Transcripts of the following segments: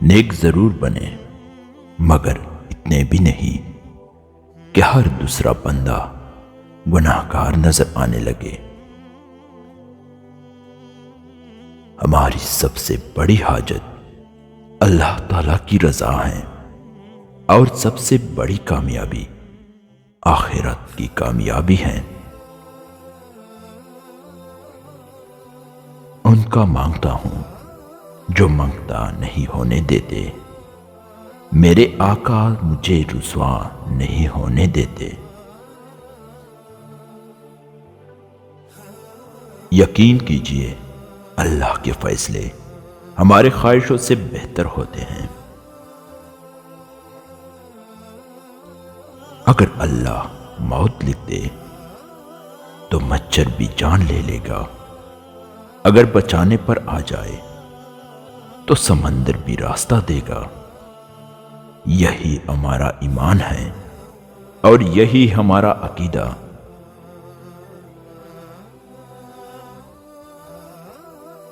نیک ضرور بنے مگر اتنے بھی نہیں کہ ہر دوسرا بندہ گناہگار نظر آنے لگے۔ ہماری سب سے بڑی حاجت اللہ تعالیٰ کی رضا ہے، اور سب سے بڑی کامیابی آخرت کی کامیابی ہے۔ ان کا مانگتا ہوں جو مانگتا نہیں ہونے دیتے، میرے آقا مجھے رسوا نہیں ہونے دیتے۔ یقین کیجئے اللہ کے فیصلے ہمارے خواہشوں سے بہتر ہوتے ہیں۔ اگر اللہ موت لکھ دے تو مچھر بھی جان لے لے گا، اگر بچانے پر آ جائے تو سمندر بھی راستہ دے گا۔ یہی ہمارا ایمان ہے اور یہی ہمارا عقیدہ۔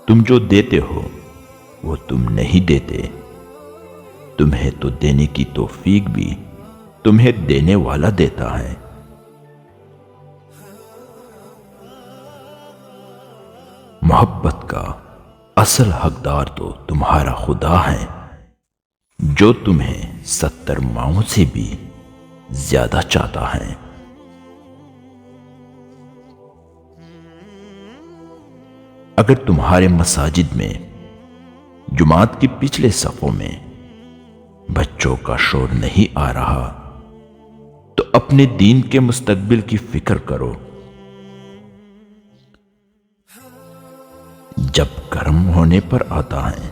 تم جو دیتے ہو وہ تم نہیں دیتے، تمہیں تو دینے کی توفیق بھی تمہیں دینے والا دیتا ہے۔ محبت کا اصل حقدار تو تمہارا خدا ہے، جو تمہیں 70 ماؤں سے بھی زیادہ چاہتا ہے۔ اگر تمہارے مساجد میں جماعت کی پچھلے صفوں میں بچوں کا شور نہیں آ رہا تو اپنے دین کے مستقبل کی فکر کرو۔ جب گرم ہونے پر آتا ہے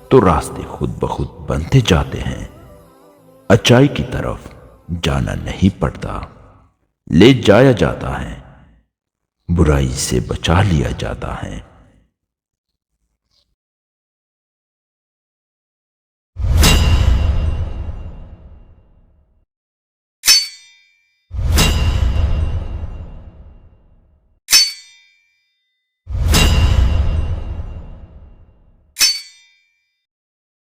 تو راستے خود بخود بنتے جاتے ہیں، اچائی کی طرف جانا نہیں پڑتا، لے جایا جاتا ہے، برائی سے بچا لیا جاتا ہے۔